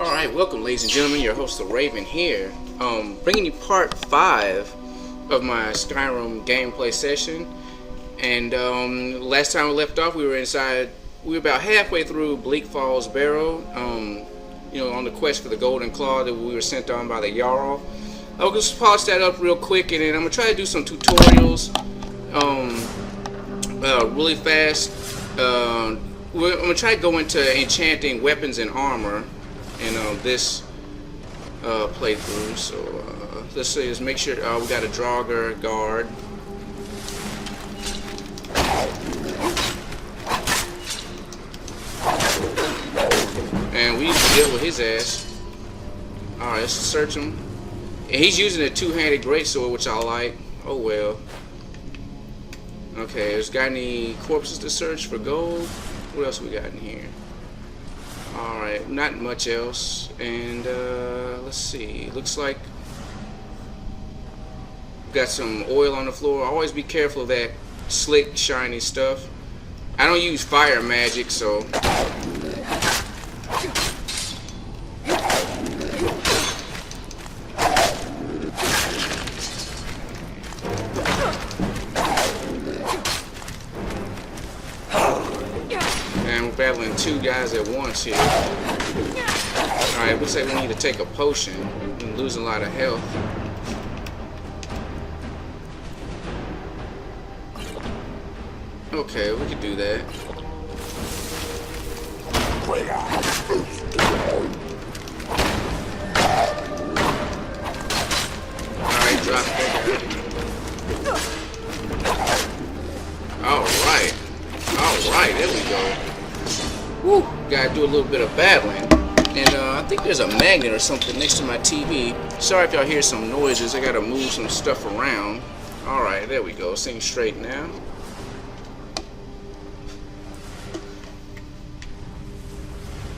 Alright, welcome ladies and gentlemen, your host the Raven here, bringing you part 5 of my Skyrim gameplay session. And last time we left off, we were about halfway through Bleak Falls Barrow, on the quest for the Golden Claw that we were sent on by the Jarl. I'll just polish that up real quick, and then I'm going to try to do some tutorials really fast. I'm going to try to go into enchanting weapons and armor in this playthrough. So let's see, just make sure we got a Draugr guard. And we deal with his ass. Alright, let's search him. And he's using a two-handed greatsword, which I like. Oh well. Okay, there's got any corpses to search for gold? What else we got in here? Alright, not much else. And let's see. Looks like we've got some oil on the floor. Always be careful of that slick, shiny stuff. I don't use fire magic, so battling two guys at once here. Alright, looks like we need to take a potion. I'm losing a lot of health. Okay, we could do that. Alright, drop that. Alright, there we go. Woo, gotta do a little bit of battling. And I think there's a magnet or something next to my TV. Sorry if y'all hear some noises. I gotta move some stuff around. Alright, there we go. Seems straight now.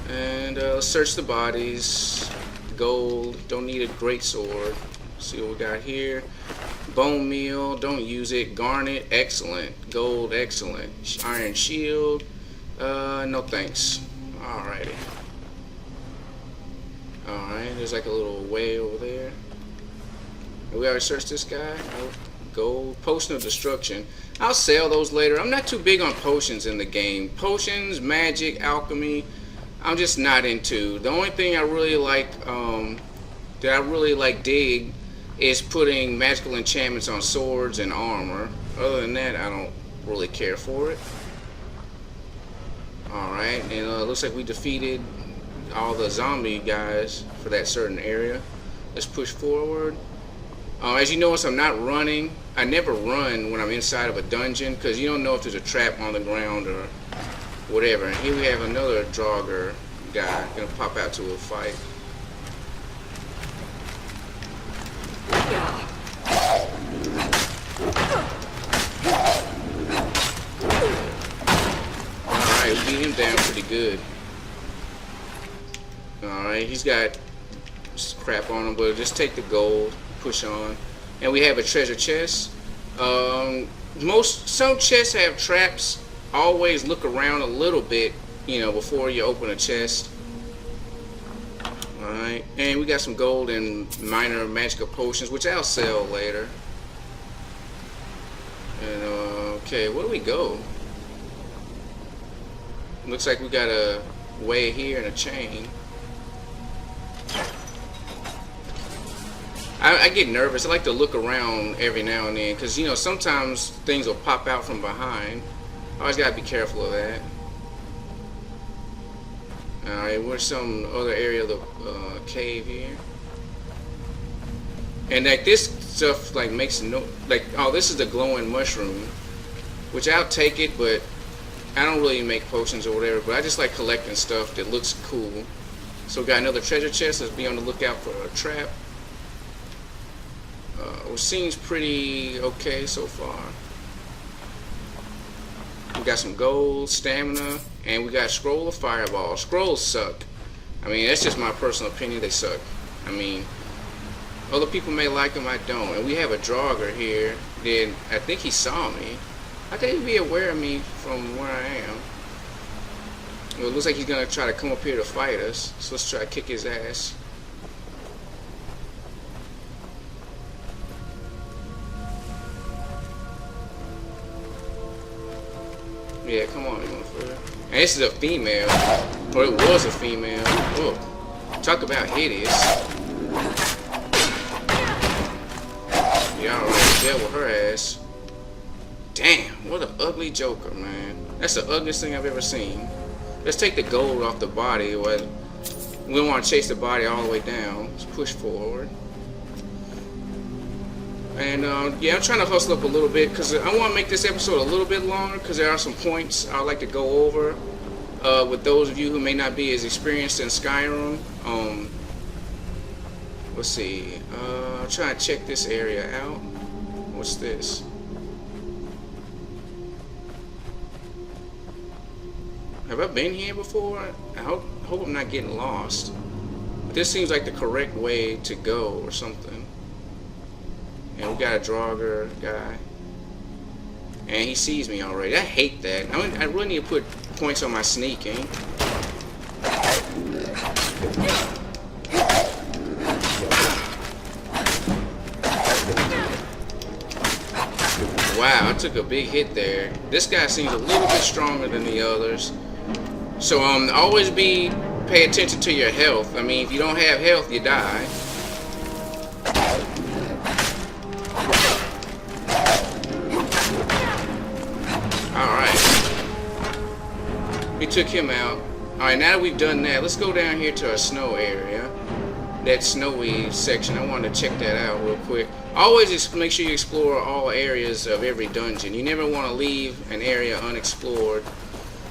And let's search the bodies. Gold. Don't need a greatsword. See what we got here. Bone meal. Don't use it. Garnet. Excellent. Gold. Excellent. Iron shield. No thanks. Alrighty. Alright, there's like a little way over there. We already searched this guy. Gold. Potion of destruction. I'll sell those later. I'm not too big on potions in the game. Potions, magic, alchemy, I'm just not into. The only thing I really like, dig, is putting magical enchantments on swords and armor. Other than that, I don't really care for it. Alright, and it looks like we defeated all the zombie guys for that certain area. Let's push forward. As you notice, I'm not running. I never run when I'm inside of a dungeon because you don't know if there's a trap on the ground or whatever. And here we have another Draugr guy gonna pop out to a fight. Alright, we beat him down pretty good. Alright, he's got crap on him, but just take the gold, push on. And we have a treasure chest. Some chests have traps. Always look around a little bit, before you open a chest. Alright, and we got some gold and minor magical potions, which I'll sell later. And okay, where do we go? Looks like we got a way here and a chain. I get nervous. I like to look around every now and then because sometimes things will pop out from behind. Always gotta be careful of that. Alright, we're some other area of the cave here. And like this stuff makes no this is the glowing mushroom, which I'll take it, but I don't really make potions or whatever, but I just like collecting stuff that looks cool. So we got another treasure chest. Let's be on the lookout for a trap. Which seems pretty okay so far. We got some gold, stamina, and we got scroll of fireball. Scrolls suck. I mean, that's just my personal opinion. They suck. I mean, other people may like them, I don't. And we have a Draugr here. Then I think he saw me. How can he be aware of me from where I am? Well, it looks like he's gonna try to come up here to fight us. So let's try to kick his ass. Yeah, come on, motherfucker. And this is a female. Or it was a female. Whoa. Talk about hideous. Yeah, alright, dealt with her ass. Damn, what an ugly Joker, man. That's the ugliest thing I've ever seen. Let's take the gold off the body. We don't want to chase the body all the way down. Let's push forward. And yeah, I'm trying to hustle up a little bit because I want to make this episode a little bit longer because there are some points I'd like to go over with those of you who may not be as experienced in Skyrim. Let's see. I'll try to check this area out. What's this? Have I been here before? I hope I'm not getting lost. But this seems like the correct way to go or something. And we got a Draugr guy. And he sees me already. I hate that. I really need to put points on my sneaking. Wow, I took a big hit there. This guy seems a little bit stronger than the others. So always pay attention to your health. I mean, if you don't have health, you die. Alright. We took him out. Alright, now that we've done that, let's go down here to our snow area. That snowy section. I wanted to check that out real quick. Always make sure you explore all areas of every dungeon. You never want to leave an area unexplored,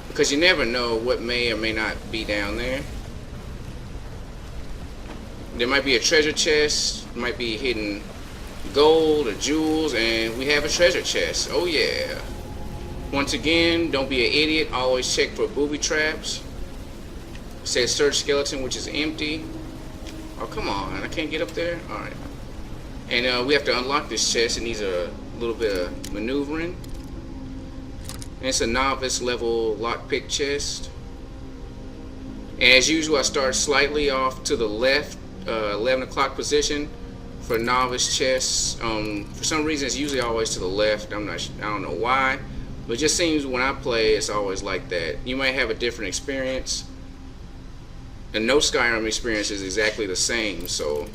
because you never know what may or may not be down there. There might be a treasure chest, might be hidden gold or jewels, and we have a treasure chest. Oh yeah. Once again, don't be an idiot. Always check for booby traps. It says search skeleton, which is empty. Oh, come on. I can't get up there? Alright. And we have to unlock this chest. It needs a little bit of maneuvering. And it's a novice level lockpick chest. And as usual, I start slightly off to the left, 11 o'clock position for novice chests. For some reason, it's usually always to the left. I don't know why, but it just seems when I play, it's always like that. You might have a different experience, and no Skyrim experience is exactly the same. So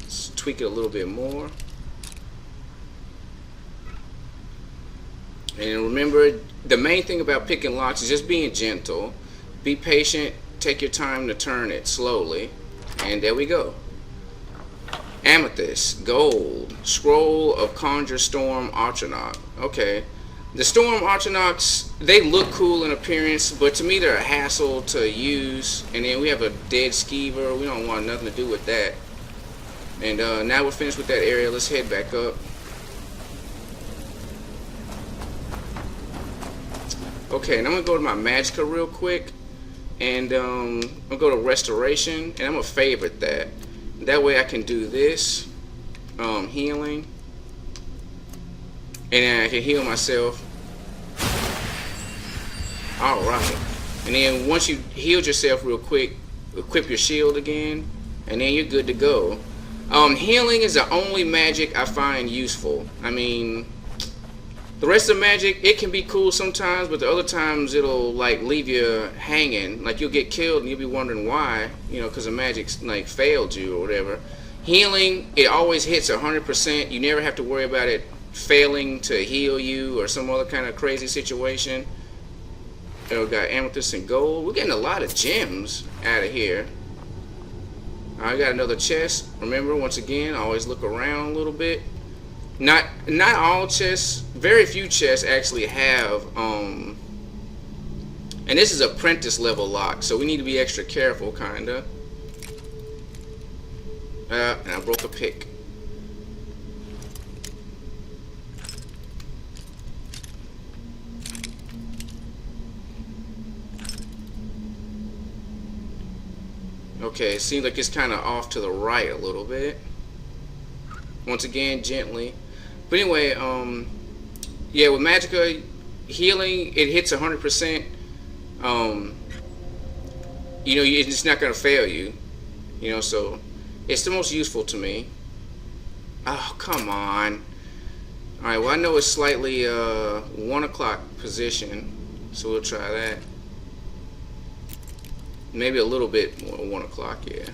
let's tweak it a little bit more. And remember, the main thing about picking locks is just being gentle. Be patient. Take your time to turn it slowly. And there we go. Amethyst, gold, scroll of Conjure Storm Archonok. Okay. The Storm Archonocks, they look cool in appearance, but to me they're a hassle to use. And then we have a dead skeever. We don't want nothing to do with that. And now we're finished with that area. Let's head back up. Okay, and I'm going to go to my Magicka real quick, and I'm going to go to Restoration, and I'm going to favorite that. That way I can do this, healing, and then I can heal myself. Alright, and then once you healed yourself real quick, equip your shield again, and then you're good to go. Healing is the only magic I find useful. I mean, the rest of the magic, it can be cool sometimes, but the other times it'll like leave you hanging. Like you'll get killed and you'll be wondering why, you know, because the magic's like failed you or whatever. Healing, it always hits 100%. You never have to worry about it failing to heal you or some other kind of crazy situation. We got amethyst and gold. We're getting a lot of gems out of here. I got another chest. Remember, once again, always look around a little bit. Not all chests, very few chests actually have, and this is apprentice level lock, so we need to be extra careful, kinda. And I broke a pick. Okay, it seems like it's kind of off to the right a little bit. Once again, gently. But anyway, yeah, with Magicka, healing, it hits 100%. um, it's not gonna fail you. So it's the most useful to me. Oh, come on. All right. Well, I know it's slightly 1 o'clock position, so we'll try that. Maybe a little bit more 1 o'clock. Yeah.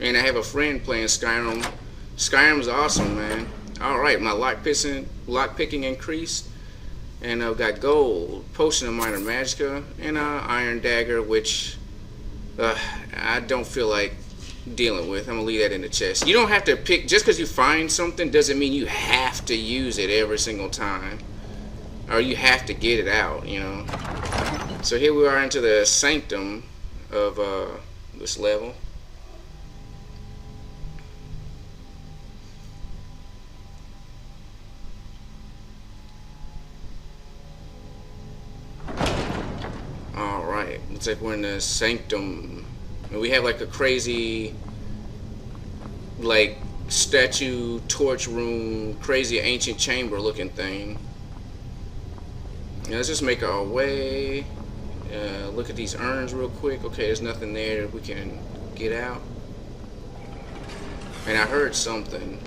And I have a friend playing Skyrim. Skyrim's awesome, man. Alright, my lock picking increased. And I've got gold, potion of minor magicka, and iron dagger, which I don't feel like dealing with. I'm gonna leave that in the chest. You don't have to pick, just because you find something doesn't mean you have to use it every single time. Or you have to get it out, So here we are into the sanctum of this level. Looks like we're in the sanctum, and we have like a crazy, like, statue, torch room, crazy ancient chamber looking thing. Let's just make our way. Look at these urns real quick. Okay, there's nothing there that we can get out. And I heard something.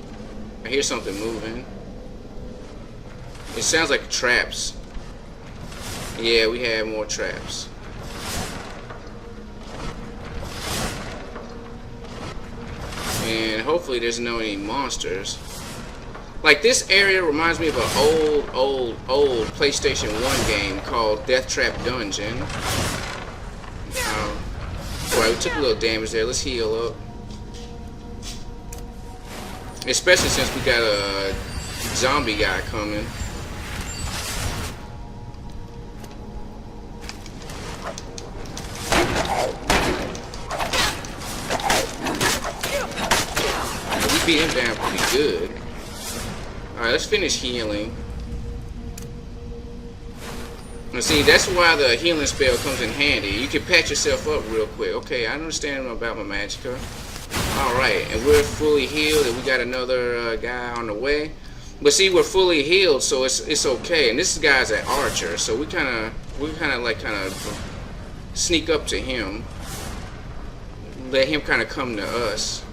I hear something moving. It sounds like traps. Yeah, we have more traps. And hopefully there's no any monsters. Like, this area reminds me of an old PlayStation 1 game called Death Trap Dungeon. Alright, we took a little damage there. Let's heal up. Especially since we got a zombie guy coming. Beat him down pretty good. Alright, let's finish healing. And see, that's why the healing spell comes in handy. You can patch yourself up real quick. Okay, I understand about my magicka. Alright, and we're fully healed, and we got another guy on the way. But see, we're fully healed, so it's okay. And this guy's an archer, so we kind of sneak up to him. Let him kind of come to us.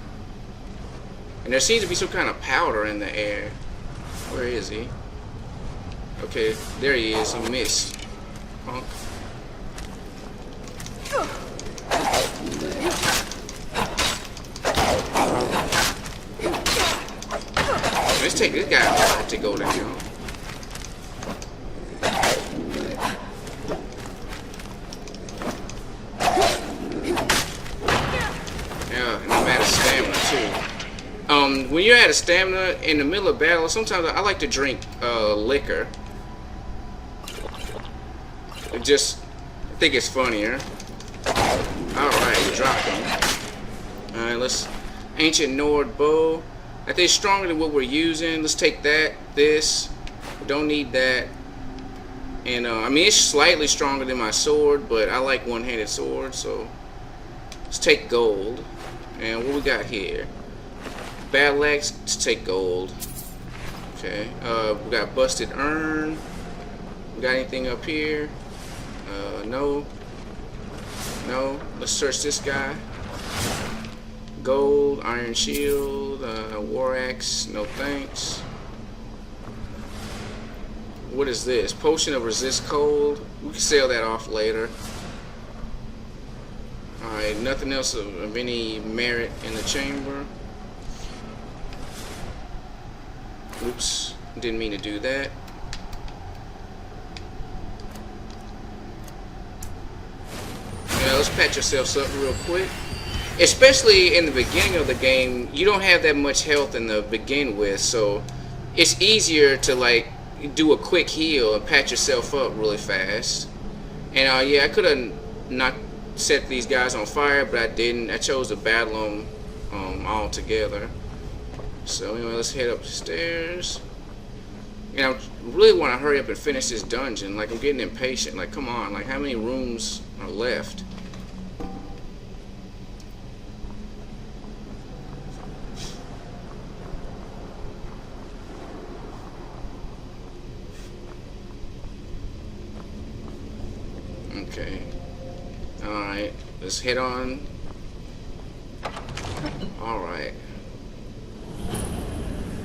And there seems to be some kind of powder in the air. Where is he? Okay, there he is. He missed. Punk. Let's take this guy out to go down. Yeah, and I'm out of stamina too. When you're out of stamina in the middle of battle, sometimes I like to drink liquor. I think it's funnier. Alright, drop him. Alright, let's... Ancient Nord bow. I think it's stronger than what we're using. Let's take that, this. Don't need that. And, I mean, it's slightly stronger than my sword, but I like one-handed sword, so... Let's take gold. And what we got here? Battle axe, let's take gold. Okay, we got busted urn. We got anything up here? No. No. Let's search this guy. Gold, iron shield, war axe, no thanks. What is this? Potion of resist cold. We can sell that off later. Alright, nothing else of any merit in the chamber. Oops, didn't mean to do that. Yeah, let's patch yourselves up real quick. Especially in the beginning of the game, you don't have that much health in the begin with, so it's easier to like do a quick heal and patch yourself up really fast. And yeah, I could have not set these guys on fire, but I didn't. I chose to battle them all together. So anyway, let's head up the stairs. And I really want to hurry up and finish this dungeon. Like, I'm getting impatient. Like, come on. Like, how many rooms are left? Okay. Alright. Let's head on. Alright.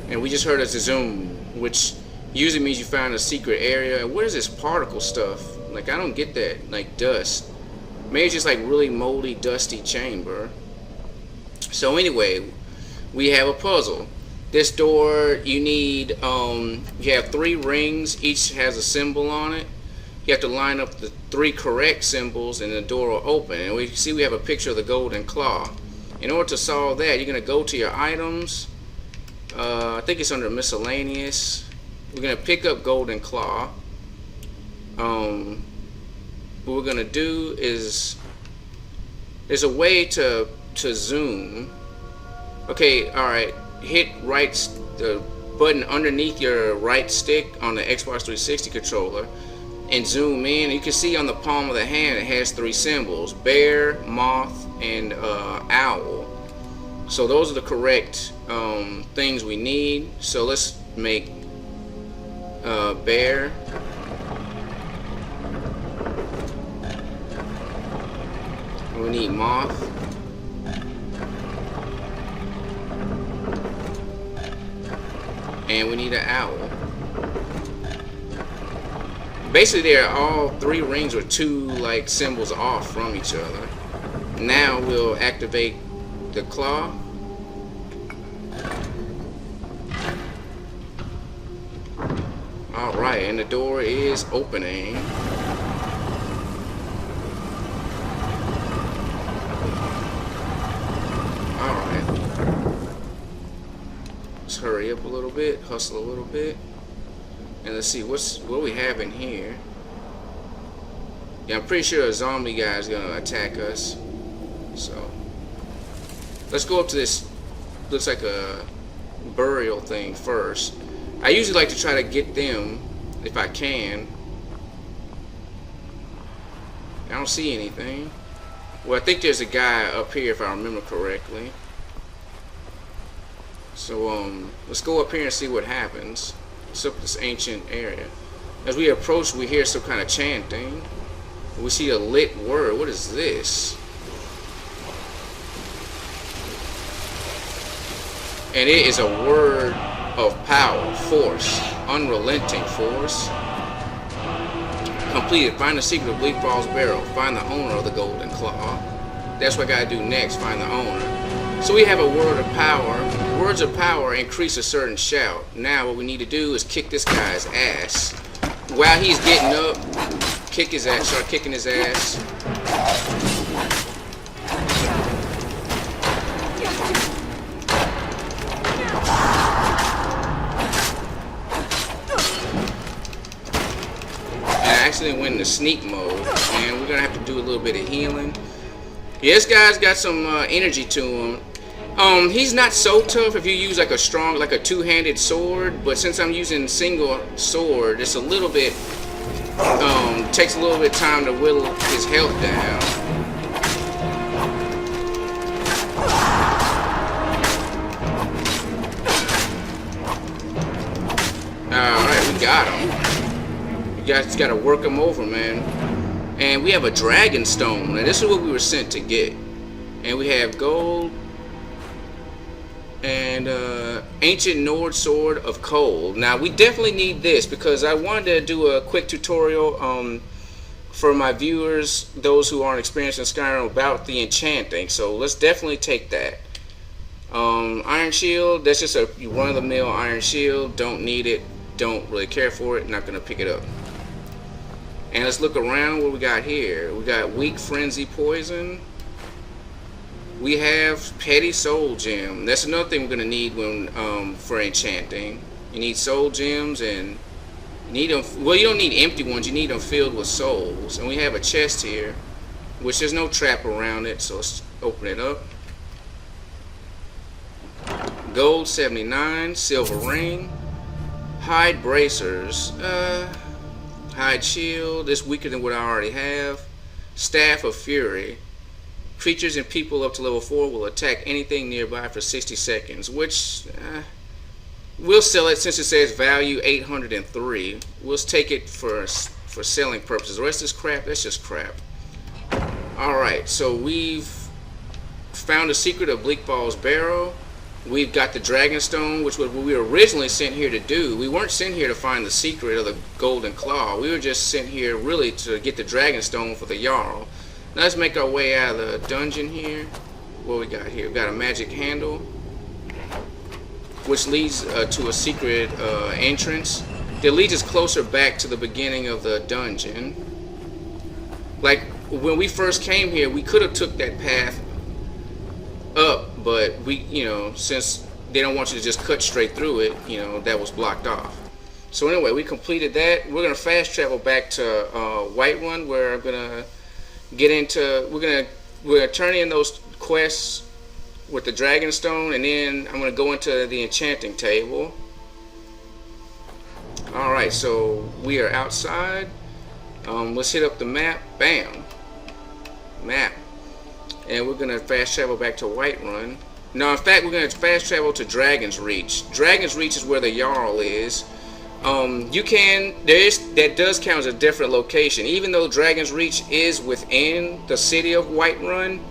And we just heard a zoom, which usually means you found a secret area. What is this particle stuff? Like, I don't get that. Like, dust. Maybe it's just like really moldy, dusty chamber. So anyway, we have a puzzle. This door, you need, you have 3 rings. Each has a symbol on it. You have to line up the 3 correct symbols and the door will open. And we see we have a picture of the golden claw. In order to solve that, you're going to go to your items. I think it's under miscellaneous. We're going to pick up golden claw. What we're going to do is, there's a way to zoom. Okay, alright. Hit the button underneath your right stick on the Xbox 360 controller and zoom in. You can see on the palm of the hand it has 3 symbols: bear, moth, and owl. So those are the correct things we need. So let's make bear. We need moth. And we need an owl. Basically, they're all 3 rings with 2 like symbols off from each other. Now we'll activate the claw. Alright, and the door is opening. Alright. Let's hurry up a little bit, hustle a little bit. And let's see what we have in here. Yeah, I'm pretty sure a zombie guy is gonna attack us. So let's go up to this, looks like a burial thing first. I usually like to try to get them if I can. I don't see anything. Well, I think there's a guy up here if I remember correctly. So let's go up here and see what happens. It's up this ancient area. As we approach, we hear some kind of chanting. We see a lit word. What is this? And it is a word of power, force, unrelenting force. Completed. Find the secret of Bleak Falls Barrow. Find the owner of the golden claw. That's what I gotta do next. Find the owner. So we have a word of power. Words of power increase a certain shout. Now what we need to do is kick this guy's ass. While he's getting up, kick his ass. Start kicking his ass. Accidentally went into sneak mode, and we're gonna have to do a little bit of healing. Yeah, this guy's got some energy to him. He's not so tough if you use like a strong, like a 2-handed sword, but since I'm using single sword, it's a little bit takes a little bit of time to whittle his health down. Alright, we got him. You guys gotta work him over, man. And we have a dragon stone, and this is what we were sent to get. And we have gold and ancient Nord sword of cold. Now we definitely need this because I wanted to do a quick tutorial for my viewers, those who aren't experienced in Skyrim, about the enchanting. So let's definitely take that. Iron shield, that's just a run-of-the-mill iron shield. Don't need it, don't really care for it, not gonna pick it up. And let's look around what we got here. We got weak frenzy poison. We have petty soul gem. That's another thing we're gonna need when for enchanting. You need soul gems, and you need them. Well, you don't need empty ones. You need them filled with souls. And we have a chest here, which there's no trap around it. So let's open it up. Gold 79, silver ring. Hide bracers. Hide shield. This weaker than what I already have. Staff of Fury. Creatures and people up to level 4 will attack anything nearby for 60 seconds, which we'll sell it since it says value 803. We'll take it for selling purposes. The rest of this crap, that's just crap. Alright, so we've found the secret of Bleak Falls Barrow. We've got the Dragonstone, which was what we were originally sent here to do. We weren't sent here to find the secret of the Golden Claw. We were just sent here really to get the Dragonstone for the Jarl. Now let's make our way out of the dungeon here. What we got here? We got a magic handle, which leads to a secret entrance that leads us closer back to the beginning of the dungeon. Like when we first came here, we could have took that path up, but we, you know, since they don't want you to just cut straight through it, you know, that was blocked off. So anyway, we completed that. We're gonna fast travel back to Whiterun, where I'm gonna get into. We're gonna turn in those quests with the Dragonstone, and then I'm gonna go into the Enchanting table. All right, so we are outside. Let's hit up the map. Bam, map. And we're gonna fast travel back to Whiterun. No, in fact, we're gonna fast travel to Dragon's Reach. Dragon's Reach is where the Jarl is. That does count as a different location. Even though Dragon's Reach is within the city of Whiterun,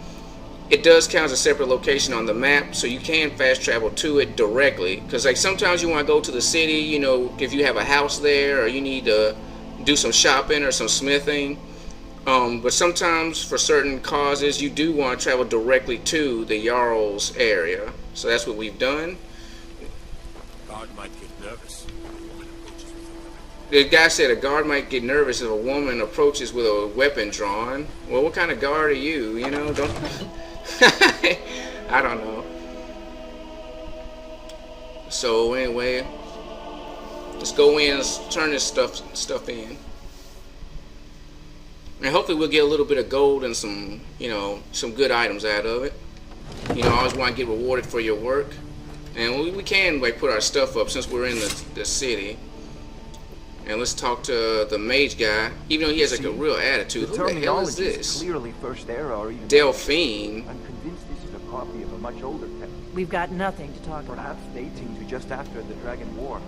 it does count as a separate location on the map, so you can fast travel to it directly. Because like sometimes you want to go to the city, you know, if you have a house there, or you need to do some shopping or some smithing. But sometimes for certain causes, you do want to travel directly to the Jarl's area. So that's what we've done. Guard might get nervous. The guy said a guard might get nervous if a woman approaches with a weapon drawn. Well, what kind of guard are you? You know, don't. I don't know. So anyway, let's go in. Let's turn this stuff in, and hopefully we'll get a little bit of gold and some, you know, some good items out of it. You know, I always want to get rewarded for your work, and we can like put our stuff up since we're in the city. And let's talk to the mage guy, even though he has like a real attitude. Who the hell is this? Clearly first era or even Delphine. I'm convinced this is a copy of a much older text. We've got nothing to talk about. Perhaps dating to just after the Dragon War.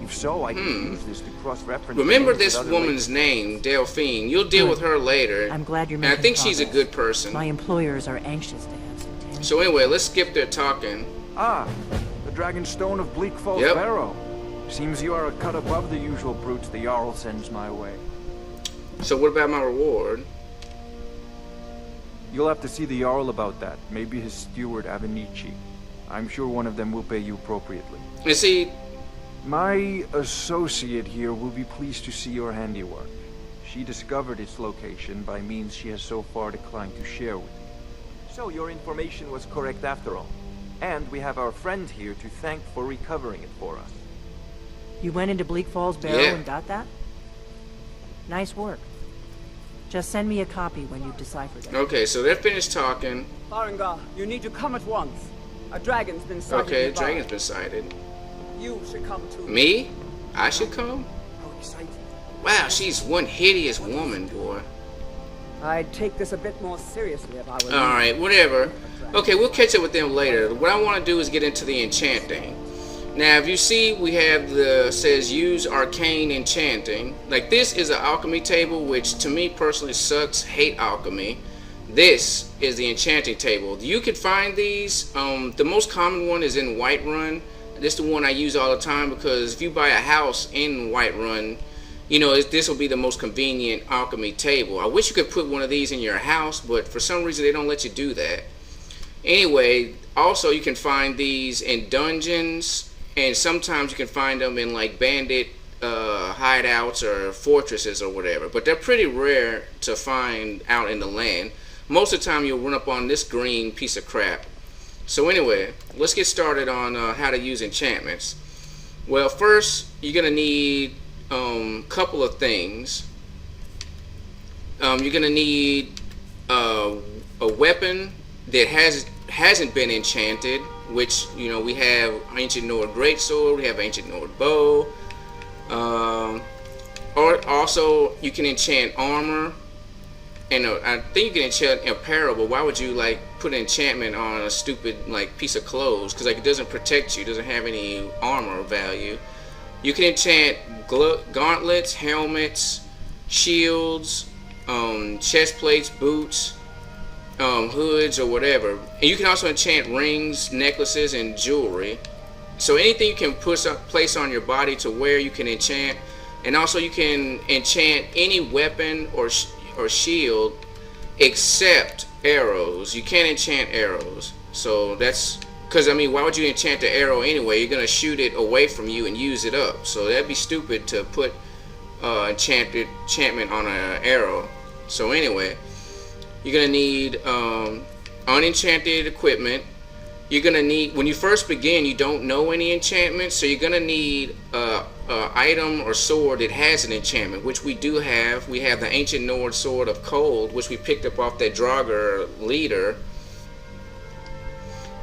If so, I can use this to cross-reference. Remember this woman's name, Delphine. You'll deal with her later. I'm glad you're making making I think she's a progress. good person. My employers are anxious to have some tension. So anyway, let's skip their talking. Ah, the Dragonstone of Bleak Falls Barrow. Seems you are a cut above the usual brutes the Jarl sends my way. So what about my reward? You'll have to see the Jarl about that. Maybe his steward, Avenici. I'm sure one of them will pay you appropriately. And see, my associate here will be pleased to see your handiwork. She discovered its location by means she has so far declined to share with me. So your information was correct after all. And we have our friend here to thank for recovering it for us. You went into Bleak Falls Barrow and got that? Nice work. Just send me a copy when you've deciphered it. Okay, so they're finished talking. Farengar, you need to come at once. A dragon's been sighted. Okay, a nearby. dragon's been sighted. You should come too. Me? I should come? How exciting. Wow, she's one hideous woman, boy. I'd take this a bit more seriously if I were you. Alright, whatever. Okay, we'll catch up with them later. What I want to do is get into the enchanting. Now, if you see, we have says use arcane enchanting. Like, this is an alchemy table, which to me personally sucks. Hate alchemy. This is the enchanting table. You could find these. The most common one is in Whiterun. This is the one I use all the time because if you buy a house in Whiterun, you know, this will be the most convenient alchemy table. I wish you could put one of these in your house, but for some reason they don't let you do that. Anyway, also you can find these in dungeons. And sometimes you can find them in like bandit hideouts or fortresses or whatever. But they're pretty rare to find out in the land. Most of the time you'll run up on this green piece of crap. So anyway, let's get started on how to use enchantments. Well, first you're going to need a couple of things. You're going to need a weapon that hasn't been enchanted, which, you know, we have Ancient Nord Greatsword, we have Ancient Nord Bow, Or also you can enchant armor, and I think you can enchant apparel, but why would you like put an enchantment on a stupid like piece of clothes? Because like it doesn't protect you, it doesn't have any armor value. You can enchant gauntlets, helmets, shields, chest plates, boots, hoods, or whatever. And you can also enchant rings, necklaces, and jewelry. So anything you can place on your body to wear, you can enchant. And also you can enchant any weapon or shield except arrows. You can't enchant arrows. So that's because, I mean, why would you enchant the arrow anyway? You're gonna shoot it away from you and use it up. So that'd be stupid to put enchantment on an arrow. So anyway, you're gonna need unenchanted equipment. You're gonna need, when you first begin, you don't know any enchantments, so you're gonna need a item or sword that has an enchantment, which we do have. We have the Ancient Nord Sword of Cold, which we picked up off that Draugr leader.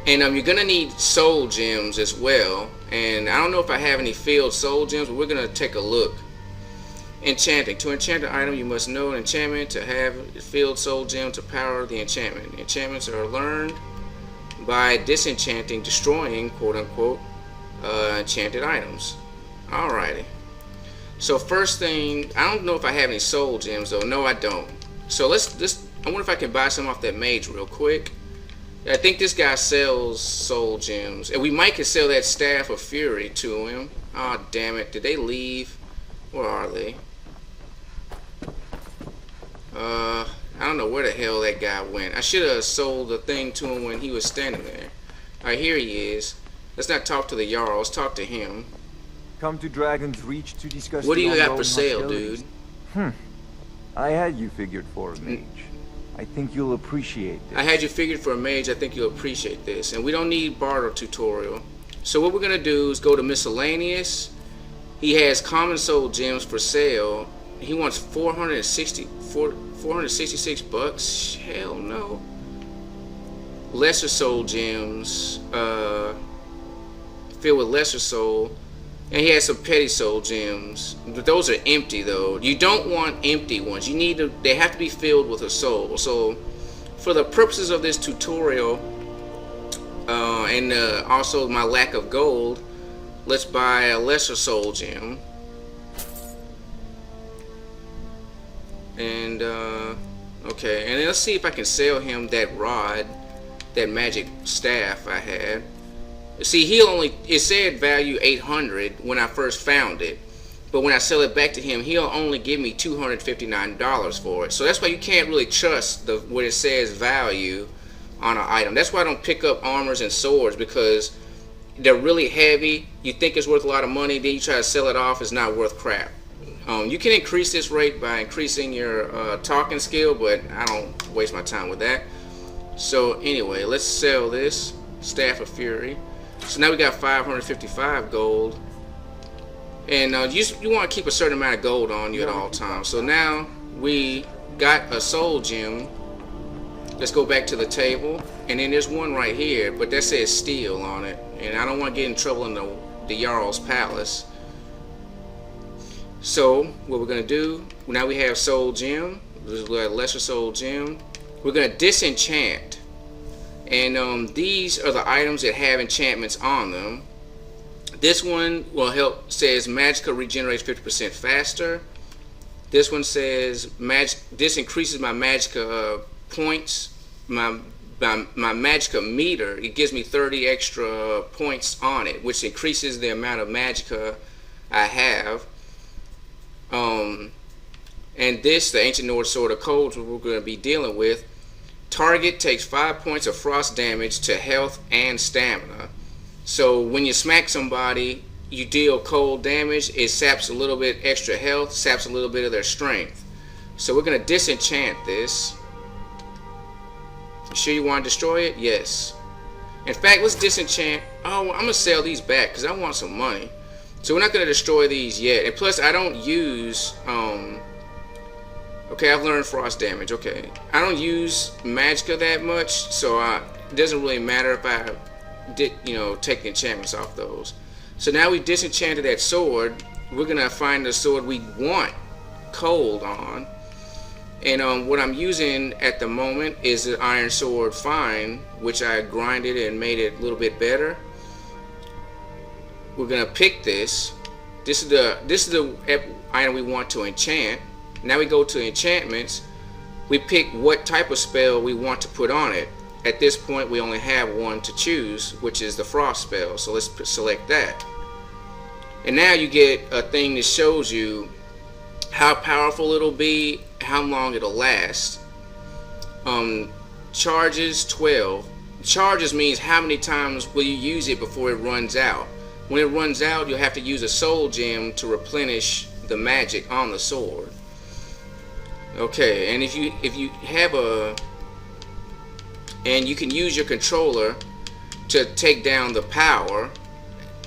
And you're gonna need soul gems as well. And I don't know if I have any field soul gems, but we're gonna take a look. Enchanting. To enchant an item, you must know an enchantment to have a field soul gem to power the enchantment. Enchantments are learned by disenchanting, destroying, quote unquote, enchanted items. Alrighty. So first thing, I don't know if I have any soul gems though. No, I don't. So let's I wonder if I can buy some off that mage real quick. I think this guy sells soul gems, and we might could sell that Staff of Fury to him. Ah, oh, damn it! Did they leave? Where are they? I don't know where the hell that guy went. I should have sold the thing to him when he was standing there. Alright, here he is. Let's not talk to the Jarl. Let's talk to him. Come to Dragon's Reach to discuss. What do you got ongoing for sale, hostilities. dude? I had you figured for a mage. I think you'll appreciate this. I had you figured for a mage. I think you'll appreciate this. And we don't need barter tutorial. So what we're gonna do is go to miscellaneous. He has common soul gems for sale. He wants 466 bucks. Hell no. Lesser soul gems, filled with lesser soul, and he has some petty soul gems. But those are empty though. You don't want empty ones. You need to. They have to be filled with a soul. So, for the purposes of this tutorial, and also my lack of gold, let's buy a lesser soul gem. And okay, and then let's see if I can sell him that rod, that magic staff I had. See, it said value 800 when I first found it, but when I sell it back to him, he'll only give me $259 for it. So that's why you can't really trust what it says value on an item. That's why I don't pick up armors and swords, because they're really heavy. You think it's worth a lot of money, then you try to sell it off, it's not worth crap. You can increase this rate by increasing your talking skill, but I don't waste my time with that. So anyway, let's sell this Staff of Fury. So now we got 555 gold, and you want to keep a certain amount of gold on you at all times. So now we got a soul gem. Let's go back to the table, and then there's one right here, but that says steel on it, and I don't want to get in trouble in the Jarl's palace. So what we're gonna do, now we have soul gem, this is a lesser soul gem. We're gonna disenchant, and these are the items that have enchantments on them. This one will help, says magicka regenerates 50% faster. This one says this increases my magicka points, my magicka meter. It gives me 30 extra points on it, which increases the amount of magicka I have. And this, the Ancient Nord Sword of Cold, we're going to be dealing with. Target takes 5 points of frost damage to health and stamina. So when you smack somebody, you deal cold damage. It saps a little bit extra health, saps a little bit of their strength. So we're going to disenchant this. You sure you want to destroy it? Yes. In fact, let's disenchant. Oh, I'm going to sell these back because I want some money. So we're not going to destroy these yet. And plus, I don't use... okay, I've learned frost damage. Okay. I don't use magicka that much, so it doesn't really matter if I did, take the enchantments off those. So now we disenchanted that sword. we're gonna find the sword we want cold on. And what I'm using at the moment is the Iron Sword Fine, which I grinded and made it a little bit better. We're gonna pick this. This is the item we want to enchant. Now we go to enchantments. We pick what type of spell we want to put on it. At this point, we only have one to choose, which is the frost spell. So let's select that. And now you get a thing that shows you how powerful it'll be, how long it'll last. Charges 12. Charges means how many times will you use it before it runs out. When it runs out, you'll have to use a soul gem to replenish the magic on the sword. Okay, and if you have and you can use your controller to take down the power.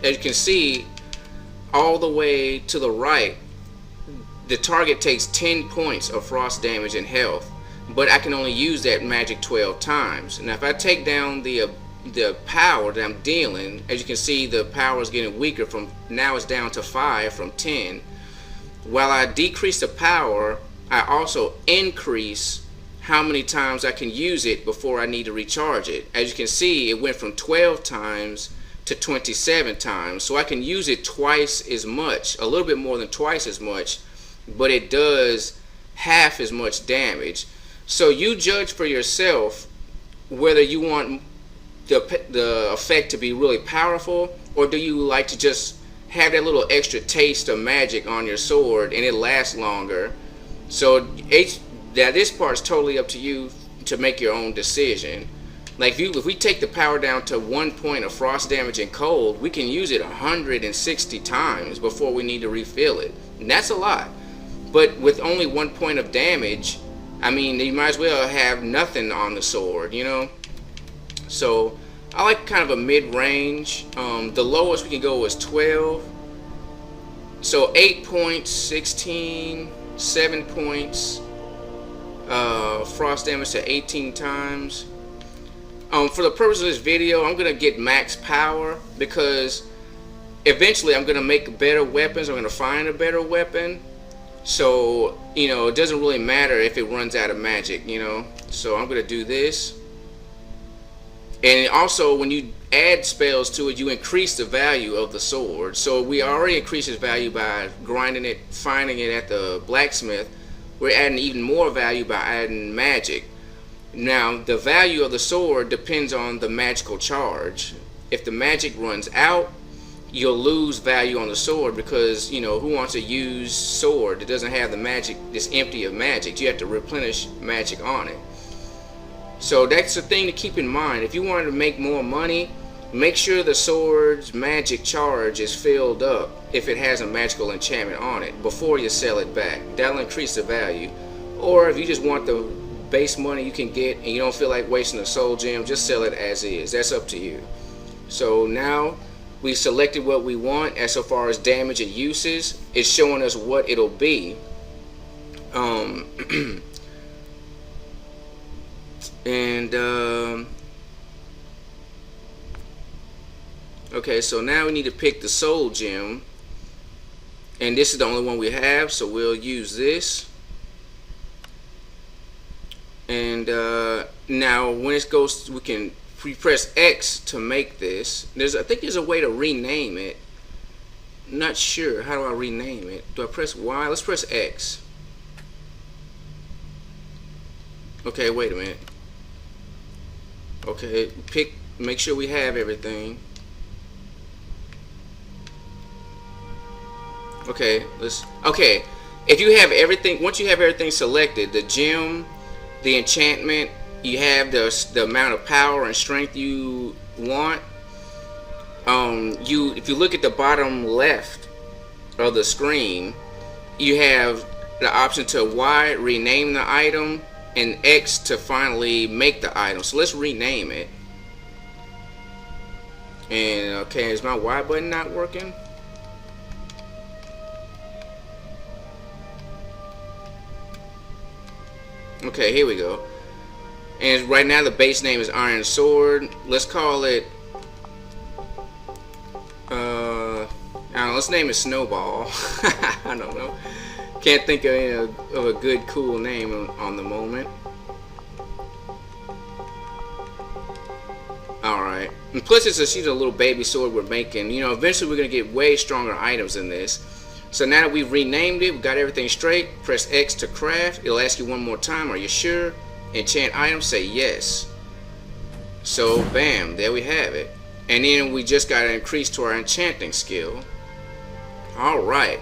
As you can see, all the way to the right, the target takes 10 points of frost damage and health, but I can only use that magic 12 times. Now if I take down the power that I'm dealing, as you can see, the power is getting weaker. From now it's down to 5 from 10. While I decrease the power, I also increase how many times I can use it before I need to recharge it. As you can see, it went from 12 times to 27 times, so I can use it twice as much, a little bit more than twice as much, but it does half as much damage. So you judge for yourself whether you want the effect to be really powerful, or do you like to just have that little extra taste of magic on your sword and it lasts longer. So this part's totally up to you to make your own decision. Like if we take the power down to 1 point of frost damage and cold, we can use it 160 times before we need to refill it. And that's a lot. But with only 1 point of damage, I mean, you might as well have nothing on the sword, you know? So I like kind of a mid-range. The lowest we can go is 12. So 8 points, 16, 7 points, frost damage to 18 times. For the purpose of this video, I'm gonna get max power because eventually I'm gonna make better weapons. I'm gonna find a better weapon. So, you know, it doesn't really matter if it runs out of magic, you know. So I'm gonna do this. And also, when you add spells to it, you increase the value of the sword. So we already increased its value by grinding it, finding it at the blacksmith. We're adding even more value by adding magic. Now, the value of the sword depends on the magical charge. If the magic runs out, you'll lose value on the sword because, you know, who wants to use sword that doesn't have the magic, that's empty of magic? You have to replenish magic on it. So that's the thing to keep in mind. If you want to make more money, make sure the sword's magic charge is filled up if it has a magical enchantment on it before you sell it back. That'll increase the value. Or if you just want the base money you can get and you don't feel like wasting a soul gem, just sell it as is. That's up to you. So now we selected what we want as so far as damage and uses. It's showing us what it'll be. Okay, so now we need to pick the soul gem, and this is the only one we have, so we'll use this. And now when it goes, we press X to make this. I think there's a way to rename it. Not sure. How do I rename it? Do I press Y? Let's press X. Okay, wait a minute. Okay, make sure we have everything. Okay, if you have everything, once you have everything selected, the gem, the enchantment, you have the amount of power and strength you want. If you look at the bottom left of the screen, you have the option to Y, rename the item, and X to finally make the item. So let's rename it. And okay, is my Y button not working? Okay, here we go. And right now the base name is Iron Sword. Let's call it Let's name it Snowball. I don't know. Can't think of a good, cool name on the moment. Alright. And plus, she's a little baby sword we're making. You know, eventually we're going to get way stronger items in this. So now that we've renamed it, we got everything straight. Press X to craft. It'll ask you one more time, are you sure? Enchant item, say yes. So, bam, there we have it. And then we just got to increase to our enchanting skill. Alright.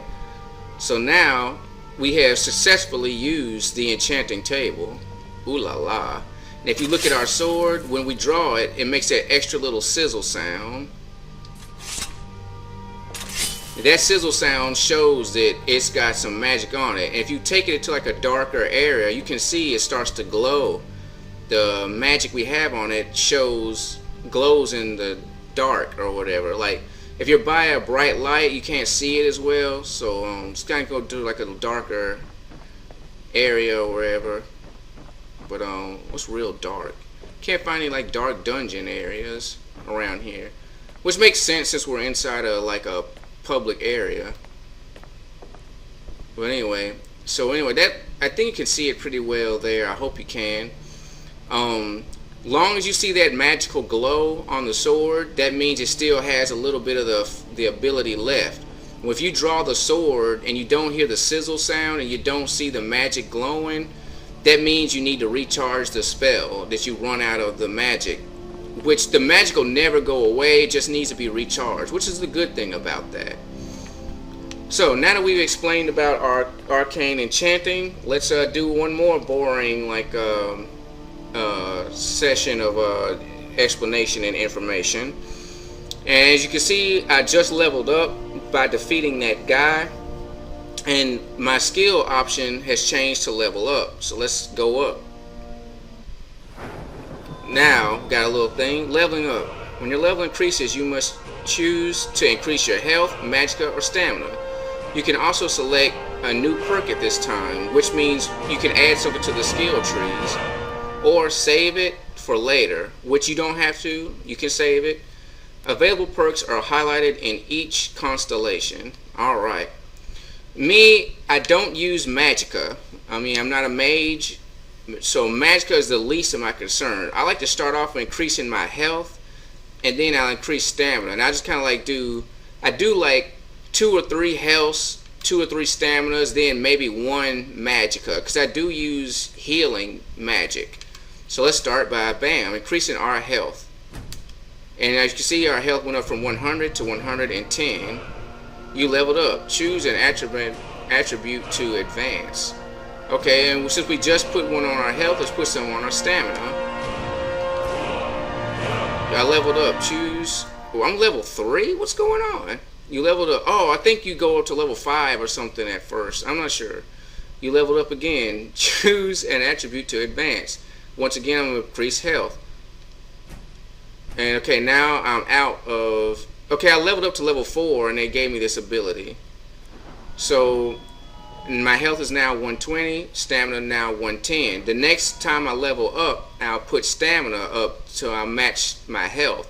So now we have successfully used the enchanting table. Ooh la la. And if you look at our sword, when we draw it, it makes that extra little sizzle sound. That sizzle sound shows that it's got some magic on it. And if you take it to like a darker area, you can see it starts to glow. The magic we have on it glows in the dark or whatever. Like if you're by a bright light, you can't see it as well. So just kind of go to like a darker area or wherever. But what's real dark? Can't find any like dark dungeon areas around here, which makes sense since we're inside of like a public area. But anyway, that I think you can see it pretty well there. I hope you can. Long as you see that magical glow on the sword, that means it still has a little bit of the ability left. Well, if you draw the sword and you don't hear the sizzle sound and you don't see the magic glowing, that means you need to recharge the spell that you run out of the magic, which the magic will never go away, it just needs to be recharged, which is the good thing about that. So now that we've explained about our arcane enchanting, let's do one more boring like session of explanation and information. And as you can see, I just leveled up by defeating that guy, and my skill option has changed to level up. So let's go up. Now, got a little thing, leveling up. When your level increases, you must choose to increase your health, magicka, or stamina. You can also select a new perk at this time, which means you can add something to the skill trees, or save it for later, which you don't have to. You can save it. Available perks are highlighted in each constellation. Alright. Me, I don't use magicka. I mean, I'm not a mage, so magicka is the least of my concern. I like to start off with increasing my health, and then I'll increase stamina. And I just kind of like I do like 2 or 3 healths, 2 or 3 staminas, then maybe 1 magicka, because I do use healing magic. So let's start by, bam, increasing our health. And as you can see, our health went up from 100 to 110. You leveled up. Choose an attribute to advance. Okay, and since we just put one on our health, let's put some on our stamina. I leveled up. Choose. Oh, I'm level 3? What's going on? You leveled up. Oh, I think you go up to level 5 or something at first. I'm not sure. You leveled up again. Choose an attribute to advance. Once again, I'm going to increase health. And okay, now I'm out of... Okay, I leveled up to level 4 and they gave me this ability. So my health is now 120, stamina now 110. The next time I level up, I'll put stamina up till I match my health.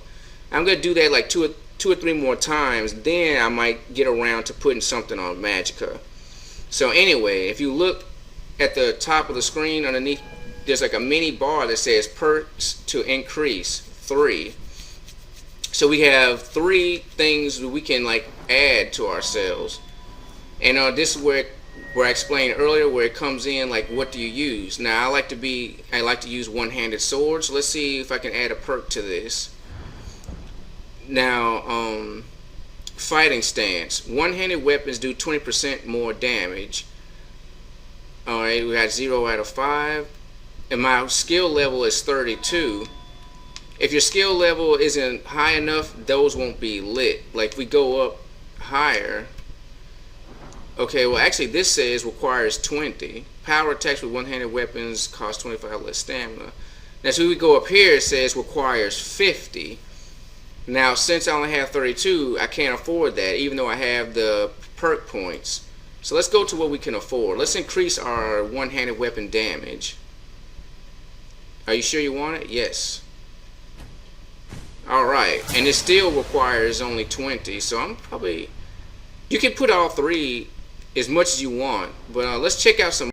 I'm going to do that like two or three more times, then I might get around to putting something on magicka. So anyway, if you look at the top of the screen underneath, there's like a mini bar that says perks to increase 3. So we have 3 things that we can like add to ourselves. And this is where I explained earlier where it comes in, like what do you use. Now I like to use one-handed swords. So let's see if I can add a perk to this. Now fighting stance. One-handed weapons do 20% more damage. Alright, we got 0 out of 5. And my skill level is 32. If your skill level isn't high enough, those won't be lit. Like if we go up higher. Okay, well actually this says requires 20. Power attacks with one-handed weapons cost 25 less stamina. Now so we go up here, it says requires 50. Now since I only have 32, I can't afford that even though I have the perk points. So let's go to what we can afford. Let's increase our one-handed weapon damage. Are you sure you want it? Yes. Alright, and it still requires only 20, so I'm probably... You can put all three as much as you want, but let's check out some